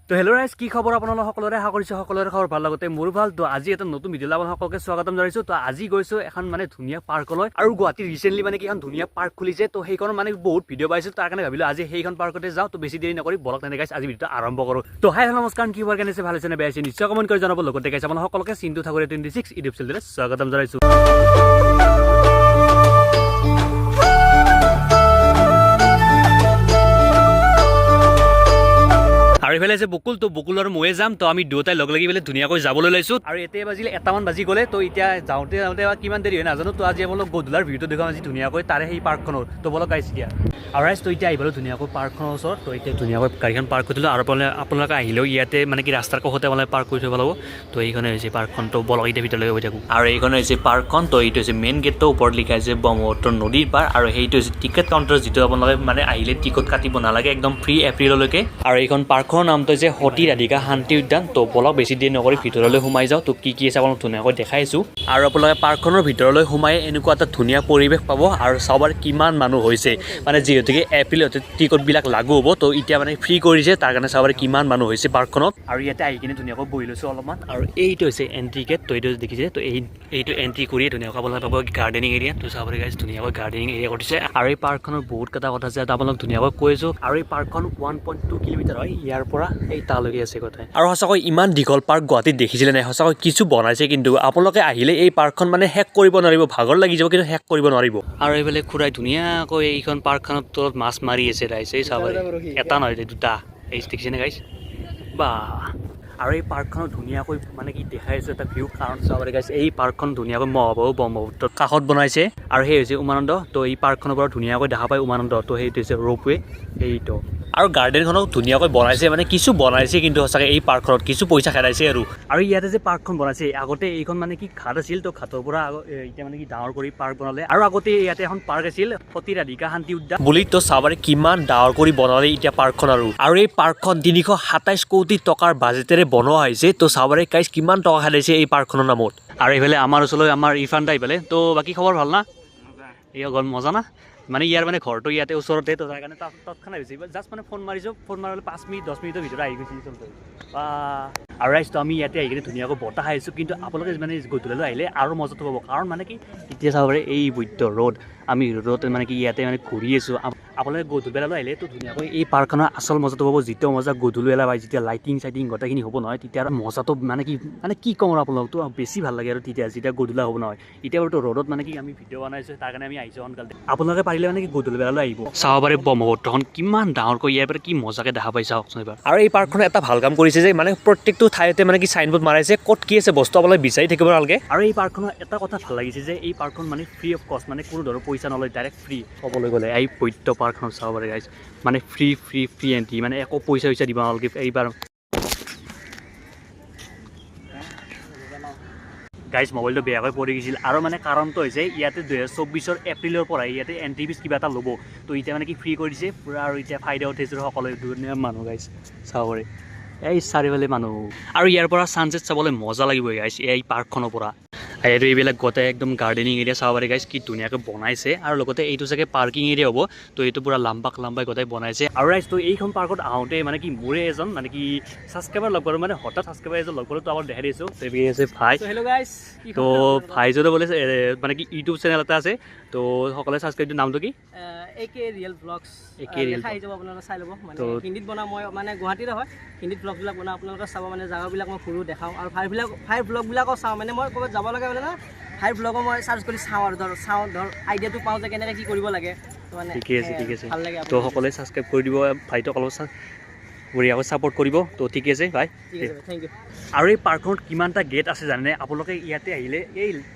তো হেল্ল' ৰাইজ, কি খবৰ আপোনালোক সকলোৰে? আশা কৰিছোঁ সকলোৰে খবৰ ভাল। লগতে মোৰ ভাল। তো আজি এটা নতুন ভিডিঅ'লৈ আপোনালোক সকলোকে স্বাগতম জনাইছোঁ। তো আজি গৈছোঁ এখন মানে ধুনীয়া পাৰ্কলৈ, আৰু গুৱাহাটীত ৰিচেণ্টলি মানে কি এখন ধুনীয়া পাৰ্ক খুলিছে। তো সেইখন মানে বহুত ভিডিঅ' পাইছোঁ, তাৰ কাৰণে ভাবিলোঁ আজি সেইখন পাৰ্কতে যাওঁ। তো বেছি দেৰি নকৰি বলক তেনে গাইছ আজি ভিডিঅ'টো আৰম্ভ কৰোঁ। তো হাই হেল্ল' নমস্কাৰ, কি খবৰ? কেনেছে? ভাল হৈছে নে বেয়া হৈছে? নিশ্চয় কমেণ্ট কৰি জনাব। লগতে গাইছ আপোনালোক সকলোকে চিন্তু ঠাকুৰে 26 ইউটিউব চেনেললৈ স্বাগতম জনাইছোঁ। আৰু এইফালে আছে বকুল। তো বকুল আৰু ময়ে যাম। তো আমি দুয়োটাই লগ লাগি পেলাই ধুনীয়াকৈ যাবলৈ লৈছোঁ। আৰু এতিয়া বাজিলে 1মান বাজি গ'লে। তো এতিয়া যাওঁতে কিমান দেৰি হয় নাজানো। তো আজি আপোনালোক গধূলাৰ ভিডিঅ'টো দেখাম আজি ধুনীয়াকৈ তাৰে সেই পাৰ্কখনৰ। তো বলক গাইছ এতিয়া। আৰু ৰাইজ তো এতিয়া আহিবলৈ ধুনীয়াকৈ পাৰ্কখনৰ ওচৰত। তো এতিয়া ধুনীয়াকৈ গাড়ীখন পাৰ্ক কৰি দিলোঁ। আৰু আপোনালোকে আহিলেও ইয়াতে মানে কি ৰাস্তাৰ কাষতে মানে পাৰ্ক কৰি থ'ব লাগিব। তো এইখনে হৈছে পাৰ্কখন। তো বলক এতিয়া ভিতৰলৈ গৈ থাকোঁ। আৰু এইখনে হৈছে পাৰ্কখন। তো এইটো হৈছে মেইন গেটটো, ওপৰত লিখা আছে ব্ৰহ্মপুত্ৰ নদীৰ পাৰ। আৰু সেইটো হৈছে টিকেট কাউণ্টাৰ, যিটো আপোনালোকে মানে আহিলে টিকট কাটিব নালাগে, একদম ফ্ৰী এপ্ৰিললৈকে। আৰু এইখন পাৰ্কখনৰ নামটো হৈছে সতী ৰাধিকা শান্তি উদ্যান। তো বলক বেছি দেৰি নকৰি ভিতৰলৈ সোমাই যাওঁ। তো কি আছে আপোনাক ধুনীয়াকৈ দেখাইছোঁ। আৰু আপোনালোকে পাৰ্কখনৰ ভিতৰলৈ সোমাই এনেকুৱা এটা ধুনীয়া পৰিৱেশ পাব। আৰু চাবৰ কিমান মানুহ হৈছে, মানে যিহেতুকে এপ্ৰিলতে টিকটবিলাক লাগু হ'ব। তো এতিয়া মানে ফ্ৰী কৰিছে, তাৰ কাৰণে চাবৰ কিমান মানুহ হৈছে পাৰ্কখনত। আৰু ইয়াতে আহি কিনে ধুনীয়াকৈ বহি লৈছোঁ অলপমান। আৰু এইটো হৈছে এণ্ট্ৰি গেট। তো এইটো দেখিছে। তো এইটো এণ্ট্ৰি কৰিয়ে ধুনীয়াকৈ আপোনালোকে পাব গাৰ্ডেনিং এৰিয়া। তো চাবলৈ গাইছ ধুনীয়াকৈ গাৰ্ডেনিং এৰিয়া কৰিছে। আৰু এই পাৰ্কখনৰ বহুত কেইটা কথা আছে, আপোনালোক ধুনীয়াকৈ কৈছোঁ। আৰু এই পাৰ্কখন 1.2 কিলোমিটাৰ হয় ইয়াৰ পৰা এই তালৈকে আছে কথাই। আৰু সঁচাকৈ ইমান দীঘল পাৰ্ক গুৱাহাটীত দেখিছিলে নাই? সঁচাকৈ কিছু বনাইছে, কিন্তু আপোনালোকে আহিলে এই পাৰ্কখন মানে শেষ কৰিব নোৱাৰিব, ভাগৰ লাগি যাব, কিন্তু শেষ কৰিব নোৱাৰিব। আৰু এইফালে খুৰাই ধুনীয়াকৈ এইখন পাৰ্কখনত তলত মাছ মাৰি আছে ৰাইজ। এই চাব, এটা নহয় দুটা। এই দেখিছেনে গাইছ? বা! আৰু এই পাৰ্কখনত ধুনীয়াকৈ মানে কি দেখাইছোঁ এটা ভিউ, কাৰণ চাবলৈ গাইছে এই পাৰ্কখন ধুনীয়াকৈ মহাবাহু ব্ৰহ্মপুত্ৰৰ কাষত বনাইছে। আৰু সেই হৈছে উমানন্দ। তো এই পাৰ্কখনৰ পৰা ধুনীয়াকৈ দেখা পায় উমানন্দ। তো সেইটো হৈছে ৰ'পৱে এইটো। আৰু গাৰ্ডেনখনক ধুনীয়াকৈ বনাইছে, মানে কিছু বনাইছে, কিন্তু সঁচাকৈ এই পাৰ্কখনত কিছু পইচা খেদাইছে। আৰু ইয়াতে যে পাৰ্কখন বনাইছে, আগতে এইখন মানে কি ঘাট আছিল। তো ঘাটৰ পৰা এতিয়া মানে কি ডাঙৰ কৰি পাৰ্ক বনালে। আৰু আগতে ইয়াতে এখন পাৰ্ক আছিল সতী ৰাধিকা শান্তি উদ্যান বুলি। তো চাবাৰে কিমান ডাঙৰ কৰি বনালে এতিয়া পাৰ্কখন। আৰু এই পাৰ্কখন 327 কোটি টকাৰ বাজেটেৰে বনোৱা হৈছে। তো চাবাৰে গাইছ কিমান টকা খেদাইছে এই পাৰ্কখনৰ নামত। আৰু এইফালে আমাৰ ওচৰলৈ আমাৰ ইফানটা এইফালে। তো বাকী খবৰ ভাল না? এয়া গ'ল মজা না? মানে ইয়াৰ মানে ঘৰটো ইয়াতে ওচৰতে। তো তাৰ কাৰণে তৎক্ষণাত হৈছে জাষ্ট মানে ফোন মাৰিছোঁ। ফোন মাৰিলে 5 মিনিট 10 মিনিটৰ ভিতৰত আহি গৈছিল চলতে। আৰু ৰাইজটো আমি ইয়াতে আহি কিনে ধুনীয়াকৈ বতাহ খাইছোঁ। কিন্তু আপোনালোকে মানে গধূলিলৈ আহিলে আৰু মজাটো পাব, কাৰণ মানে কি এতিয়া চাব পাৰে এই বৈদ্য ৰ'দ, আমি ৰ'দত মানে কি ইয়াতে মানে ঘূৰি আছোঁ। আপোনালোকে গধূলিবেলালৈ আহিলে তো ধুনীয়াকৈ এই পাৰ্কখনৰ আচল মজাটো পাব, যিটো মজা গধূলিবেলা পায়, যেতিয়া লাইটিং চাইটিং গোটেইখিনি হ'ব নহয়, তেতিয়া আৰু মজাটো মানে কি ক'ম আৰু আপোনালোকতো বেছি ভাল লাগে। আৰু যেতিয়া গধূলা হ'ব নহয়, এতিয়া বাৰুতো ৰ'দত মানে কি আমি ভিডিঅ' বনাইছোঁ, তাৰ কাৰণে আমি আহিছোঁ সোনকালে। আপোনালোকে পাৰিলে মানে কি গধূলিবেলালৈ আহিব, চাব পাৰে ব্ৰহ্মপুত্ৰখন কিমান ডাঙৰকৈ ইয়াৰ পৰা কি মজাকৈ দেখা পাই চাওকচোন এবাৰ। আৰু এই পাৰ্কখনে এটা ভাল কাম কৰিছে যে মানে প্ৰত্যেকটো ঠাইতে মানে কি চাইনবোৰ্ড মাৰাইছে, ক'ত কি আছে বস্তু আপোনালোকে বিচাৰি থাকিব নালাগে। আৰু এই পাৰ্কখনৰ এটা কথা ভাল লাগিছে যে এই পাৰ্কখন মানে ফ্ৰী অফ কষ্ট, মানে কোনো ধৰণৰ পইচা নলয়, ডাইৰেক্ট ফ্ৰী ক'বলৈ গ'লে। এই বৈদ্য পাৰ্কখন চাব পাৰে গাইছ, মানে ফ্ৰী এণ্ট্ৰি, মানে একো পইচা দিব নালাগে এইবাৰ। গাইজ মোবাইলটো বেয়াকৈ পৰি গৈছিল। আৰু মানে কাৰণটো হৈছে ইয়াতে 2024 এপ্ৰিলৰ পৰাই ইয়াতে এণ্ট্ৰি ফিজ কিবা এটা ল'ব। তো এতিয়া মানে কি ফ্ৰী কৰি দিছে পূৰা, আৰু এতিয়া ফাইদা উঠাইছোঁ সকলোৱে। ধুনীয়া মানুহ গাইজ চাব পাৰে, এই চাৰিওফালে মানুহ। আৰু ইয়াৰ পৰা ছানছেট চাবলৈ মজা লাগিব গাইজ এই পাৰ্কখনৰ পৰা। আৰু এইবিলাক গোটেই একদম গাৰ্ডেনিং এৰিয়া চাব পাৰে গাইজ, কি ধুনীয়াকৈ বনাইছে। আৰু লগতে এইটো চাগে পাৰ্কিং এৰিয়া হ'ব। তো এইটো পূৰা লাম্বাই গোটেই বনাইছে। আৰু ৰাইজ তো এইখন পাৰ্কত আহোঁতে মানে কি মোৰে এজন মানে কি ছাবস্ক্ৰাইবাৰ লগ পালোঁ, মানে হঠাৎ ছাবস্ক্ৰাইবাৰ এজন লগ পালোঁ। তো আমাৰ দেখাই দিছোঁ আছে ভাই। Hello' guys. তো ভাইজনে বোলে মানে কি ইউটিউব চেনেল এটা আছে। তো সকলোৱে ছাবস্ক্ৰাইব দিওঁ। নামটো কি? AK Real Vlogs। দেখাই যাব, আপোনালোকে চাই ল'ব। মানে হিন্দীত বনাওঁ মই, মানে গুৱাহাটীৰে হয়, হিন্দীত ভ্লগবিলাক বনাওঁ, আপোনালোকে চাব। মানে জেগাবিলাক মই ঘূৰোঁ, দেখাওঁ। আৰু ফায়াৰ ভ্লগবিলাকো চাওঁ। মানে মই ক'ৰবাত যাব লগা হ'লে না ফায়াৰ ভ্লগো মই চাৰ্চ কৰি চাওঁ, আৰু ধৰ আইডিয়াটো পাওঁ যে কেনেকৈ কি কৰিব লাগে। মানে ঠিক আছে ভাল লাগে। তো সকলোৱে ছাবস্ক্ৰাইব কৰি দিব, ভাইটোক অলপ বঢ়িয়াকৈ ছাপোৰ্ট কৰিব। তো ঠিকে আছে ভাই, থেংক ইউ। আৰু এই পাৰ্কখনত কিমানটা গেট আছে জানেনে? আপোনালোকে ইয়াতে আহিলে এই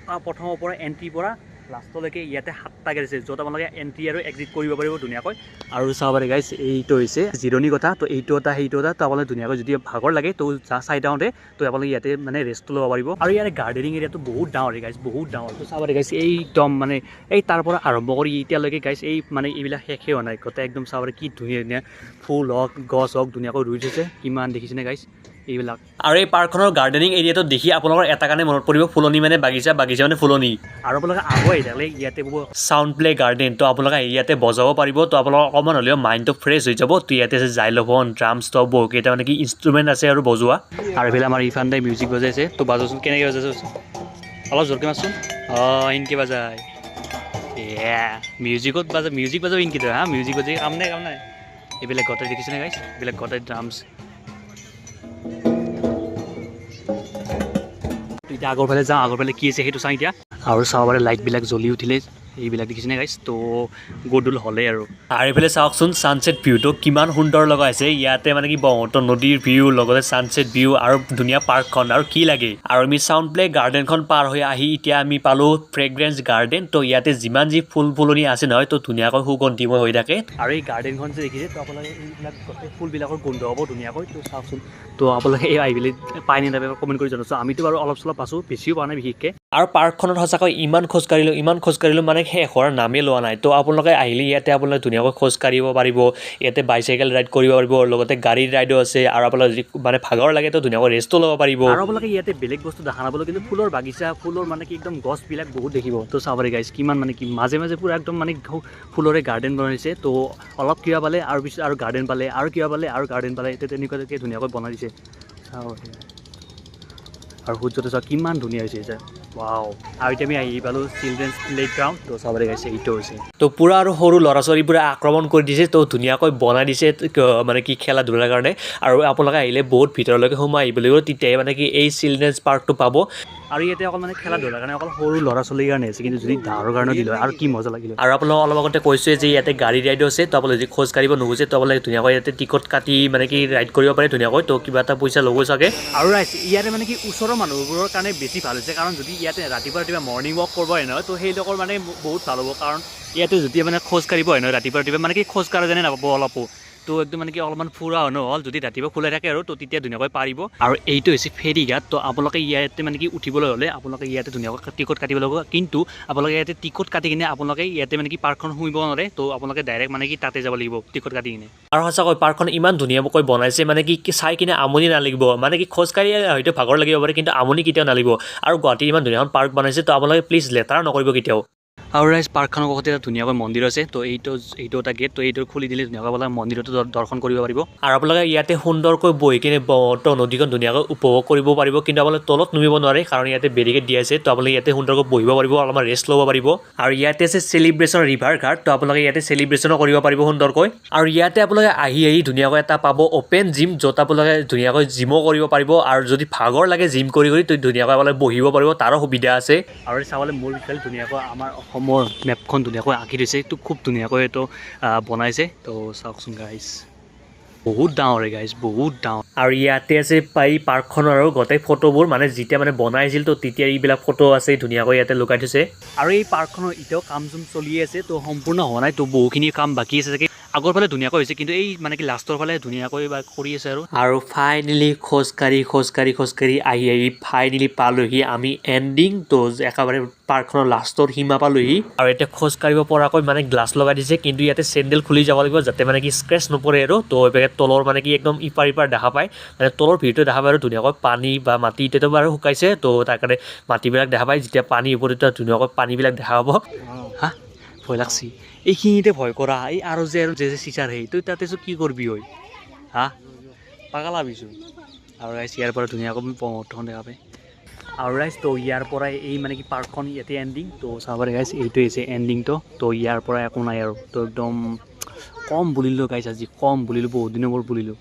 প্ৰথমৰ পৰা এণ্ট্ৰিৰ পৰা লাষ্টলৈকে ইয়াতে 7টা গেট আছে, য'ত আপোনালোকে এণ্ট্ৰি আৰু এক্সিট কৰিব পাৰিব ধুনীয়াকৈ। আৰু চাব পাৰে গাইজ, এইটো হৈছে জিৰণি কথা। তো এইটো এটা সেইটো এটা। তো আপোনালোকে ধুনীয়াকৈ যদি ভাগৰ লাগে তো চাই যাওঁতে তো আপোনালোকে ইয়াতে মানে ৰেষ্টটো ল'ব পাৰিব। আৰু ইয়াৰ গাৰ্ডেনিং এৰিয়াটো বহুত ডাঙৰ গাইজ, বহুত ডাঙৰ। তো চাব পাৰে গাইজ, একদম মানে এই তাৰ পৰা আৰম্ভ কৰি এতিয়ালৈকে গাইজ এই মানে এইবিলাক শেষেই হোৱা নাই গোটেই। একদম চাব পাৰে কি ধুনীয়া ফুল হওক, গছ হওক, ধুনীয়াকৈ ৰুই থৈছে। কিমান দেখিছেনে গাইজ? এইবিলাক আৰু এই পাৰ্কখনৰ গাৰ্ডেনিং এৰিয়াটো দেখি আপোনালোকৰ এটা কাৰণে মনত পৰিব ফুলনি মানে বাগিচা মানে ফুলনি আৰু আপোনালোকে আগুৱাই আহি থাকিলে ইয়াতে চাউণ্ড প্লে গাৰ্ডেন তো আপোনালোকে ইয়াতে বজাব পাৰিব তো আপোনালোকৰ অকণমান হ'লেও মাইণ্ডটো ফ্ৰেছ হৈ যাব তো ইয়াতে আছে জাইলফোন ড্ৰামছ তো বহুকেইটা মানে কি ইনষ্ট্ৰুমেণ্ট আছে আৰু বজোৱা আৰু এইফালে আমাৰ ইফালে মিউজিক বজাইছে তো বাজোচোন কেনেকৈ বজাইছে অলপ জোৰকৈ মাৰচোন ইনকৈ বাজায় মিউজিক বাজাব ইনকৈ হা মিউজিক বাজাই কাম নাই এইবিলাক গতাই দেখিছেনে গাইছ এইবিলাক গতাই ড্ৰামছ এতিয়া আগৰ ফালে যাওঁ আগৰ ফালে কি আছে সেইটো চাওঁ এতিয়া আৰু চাব পাৰে লাইটবিলাক জ্বলি উঠিলে এইবিলাক দেখিছেনে গাইছ তো গধূল হ'লে আৰু এইফালে চাওকচোন ছানছেট ভিউটো কিমান সুন্দৰ লগাইছে ইয়াতে মানে কি ব্ৰহ্মপুত্ৰ নদীৰ ভিউ লগতে ছানছেট ভিউ আৰু ধুনীয়া পাৰ্কখন আৰু কি লাগে আৰু আমি চাউণ্ড প্লে গাৰ্ডেনখন পাৰ হৈ আহি এতিয়া আমি পালোঁ ফ্ৰেগ্ৰেন্স গাৰ্ডেন তো ইয়াতে যিমান যি ফুলনি আছে নহয় তো ধুনীয়াকৈ সুগন্ধিময় হৈ থাকে আৰু এই গাৰ্ডেনখন যে দেখিছে তো আপোনালোকে এইবিলাক গোটেই ফুলবিলাকৰ গোন্ধ হ'ব ধুনীয়াকৈ তো চাওকচোন তো আপোনালোকে এই আহি পেলাই পাই নাপায় কমেণ্ট কৰি জনাইছোঁ আমিতো বাৰু অলপ চলপ পাইছোঁ বেছিও পোৱা নাই বিশেষকৈ আৰু পাৰ্কখনত সঁচাকৈ ইমান খোজকাঢ়িলোঁ মানে শেষ হোৱাৰ নামেই লোৱা নাই তো আপোনালোকে আহিলে ইয়াতে আপোনালোকে ধুনীয়াকৈ খোজ কাঢ়িব পাৰিব ইয়াতে বাইচাইকেল ৰাইড কৰিব পাৰিব লগতে গাড়ীৰ ৰাইডো আছে আৰু আপোনালোকে যদি মানে ভাগৰ লাগে তো ধুনীয়াকৈ ৰেষ্টো ল'ব পাৰিব আৰু আপোনালোকে ইয়াতে বেলেগ বস্তু দেখা নাপাব কিন্তু ফুলৰ বাগিচা ফুলৰ মানে কি একদম গছবিলাক বহুত দেখিব তো চাব পাৰে গাইছ কিমান মানে কি মাজে পূৰা একদম মানে ফুলৰে গাৰ্ডেন বনাইছে তো অলপ কিবা পালে আৰু পিছত আৰু গাৰ্ডেন পালে আৰু কিবা পালে আৰু গাৰ্ডেন পালে এতিয়া তেনেকুৱাকৈ ধুনীয়াকৈ বনাই দিছে চাব আৰু সূৰ্যটো চাওক কিমান ধুনীয়া হৈছে এতিয়া ৱাও আৰু এতিয়া আমি আহি পালোঁ চিলড্ৰেনছ প্লে গ্ৰাউণ্ড তো চাবলৈ গাইছে এইটো হৈছে তো পূৰা আৰু সৰু ল'ৰা ছোৱালীবোৰে আক্ৰমণ কৰি দিছে তো ধুনীয়াকৈ বনাই দিছে মানে কি খেলা ধূলাৰ কাৰণে আৰু আপোনালোকে আহিলে বহুত ভিতৰলৈকে সোমাই আহিব লাগিব তেতিয়াহে মানে কি এই চিলড্ৰেনছ পাৰ্কটো পাব আৰু ইয়াতে অকল মানে খেলা ধূলাৰ কাৰণে অকল সৰু ল'ৰা ছোৱালীৰ কাৰণে আছে কিন্তু যদি ডাঙৰ কাৰণে দিলে আৰু কি মজা লাগিলে আৰু আপোনালোকক অলপ আগতে কৈছোঁৱে যে ইয়াতে গাড়ী ৰাইডো আছে তো আপোনালোকে যদি খোজ কাঢ়িব নোখোজে তো আপোনালোকে ধুনীয়াকৈ ইয়াতে টিকট কাটি মানে কি ৰাইড কৰিব পাৰে ধুনীয়াকৈ তো কিবা এটা পইচা ল'ব চাগে আৰু ইয়াতে মানে কি ওচৰৰ মানুহবোৰৰ কাৰণে বেছি ভাল হৈছে কাৰণ যদি ইয়াতে ৰাতিপুৱা মৰ্ণিং ৱাক কৰিব আহে নহয় তো সেইলোকৰ মানে বহুত ভাল হ'ব কাৰণ ইয়াতে যেতিয়া মানে খোজ কাঢ়িব আহে নহয় ৰাতিপুৱা মানে কি খোজ কাঢ়া যেনে নাপাব অলপো তো একদম মানে কি অলপমান ফুৰা নহ'ল যদি ৰাতিপুৱা খোলাই থাকে আৰু তো তেতিয়া ধুনীয়াকৈ পাৰিব আৰু এইটো হৈছে ফেৰীঘাট তো আপোনালোকে ইয়াতে মানে কি উঠিবলৈ হ'লে আপোনালোকে ইয়াতে ধুনীয়াকৈ টিকট কাটিব লাগিব কিন্তু আপোনালোকে ইয়াতে টিকট কাটি কিনে আপোনালোকে ইয়াতে মানে কি পাৰ্কখন শুনিব নোৱাৰে তো আপোনালোকে ডাইৰেক্ট মানে কি তাতে যাব লাগিব টিকট কাটি কিনে আৰু সঁচাকৈ পাৰ্কখন ইমান ধুনীয়াকৈ বনাইছে মানে কি চাই কিনে আমনি নালাগিব মানে কি খোজকাঢ়ি হয়তো ভাগৰ লাগিব পাৰে কিন্তু আমনি কেতিয়াও নালাগিব আৰু গুৱাহাটীত ইমান ধুনীয়া এখন পাৰ্ক বনাইছে তো আপোনালোকে প্লিজ লেতেৰা নকৰিব কেতিয়াও আৰু ৰাইজ পাৰ্কখনৰ কাষতে এটা ধুনীয়াকৈ মন্দিৰ আছে তো এইটো এটা গেট তো এইটো খুলি দিলে ধুনীয়াকৈ আপোনালোকে মন্দিৰতো দৰ্শন কৰিব পাৰিব আৰু আপোনালোকে ইয়াতে সুন্দৰকৈ বহি কিনে ব্ৰহ্মপুত্ৰ নদীখন ধুনীয়াকৈ উপভোগ কৰিব পাৰিব কিন্তু আপোনালোকে তলত নামিব নোৱাৰে কাৰণ ইয়াতে বেৰিকেড দিয়া আছে তো আপোনালোকে ইয়াতে সুন্দৰকৈ বহিব পাৰিব অলপমান ৰেষ্ট ল'ব পাৰিব আৰু ইয়াতে আছে চেলিব্ৰেশ্যন ৰিভাৰ ঘাট তো আপোনালোকে ইয়াতে চেলিব্ৰেশ্যনো কৰিব পাৰিব সুন্দৰকৈ আৰু ইয়াতে আপোনালোকে আহি ধুনীয়াকৈ এটা পাব অ'পেন জিম য'ত আপোনালোকে ধুনীয়াকৈ জিমো কৰিব পাৰিব আৰু যদি ভাগৰ লাগে জিম কৰি তো ধুনীয়াকৈ আপোনালোকে বহিব পাৰিব তাৰো সুবিধা আছে আৰু চাবলৈ মোৰ বিষয়ে ধুনীয়াকৈ আমাৰ অসমৰ মেপখন ধুনীয়াকৈ আঁকি দিছে তো খুব ধুনীয়াকৈ এইটো বনাইছে তো চাওকচোন গাইজ বহুত ডাঙৰ গাইজ বহুত ডাঙৰ আৰু ইয়াতে আছে এই পাৰ্কখনৰ আৰু গোটেই ফটোবোৰ মানে যেতিয়া মানে বনাইছিল তো তেতিয়া এইবিলাক ফটো আছে ধুনীয়াকৈ ইয়াতে লগাই থৈছে আৰু এই পাৰ্কখনৰ এতিয়াও কাম চলিয়ে আছে তো সম্পূৰ্ণ হোৱা নাই তো বহুখিনি কাম বাকী আছে চাগে আগৰ ফালে ধুনীয়াকৈ হৈছে কিন্তু এই মানে কি লাষ্টৰ ফালে ধুনীয়াকৈ কৰি আছে আৰু ফাইনেলি খোজকাঢ়ি আহি ফাইনেলি পালোহি আমি এণ্ডিং তো একেবাৰে পাৰ্কখনৰ লাষ্টৰ সীমা পালোহি আৰু এতিয়া খোজ কাঢ়িব পৰাকৈ মানে গ্লাছ লগাই দিছে কিন্তু ইয়াতে চেণ্ডেল খুলি যাব লাগিব যাতে মানে কি স্ক্ৰেচ নপৰে আৰু তো এইভাগে তলৰ মানে কি একদম ইপাৰ দেখা পায় মানে তলৰ ভিৰটো দেখা পায় আৰু ধুনীয়াকৈ পানী বা মাটি এতিয়াতো বাৰু শুকাইছে তো তাৰ কাৰণে মাটিবিলাক দেখা পায় যেতিয়া পানী ওপৰত ধুনীয়াকৈ পানীবিলাক দেখা পাব হা ভয় লাগছি এইখিনিতে ভয় কৰা এই আৰু যে চিচাৰ সেই তই তাতে কি কৰিবি হয় হা পাগলা ভাবিছোঁ আৰু ৰাইজ ইয়াৰ পৰা ধুনীয়াকৈ ব্ৰহ্মপুত্ৰখন দেখা পায় আৰু ৰাইজ তো ইয়াৰ পৰাই এই মানে কি পাৰ্কখন ইয়াতে এণ্ডিং তো চাব পাৰে গাইজ এইটোৱে হৈছে এণ্ডিংটো তো ইয়াৰ পৰা একো নাই আৰু তো একদম কম বুলিলোঁ গাইজ আজি কম বুলিলোঁ বহুত দিনৰ মূৰত বুলিলোঁ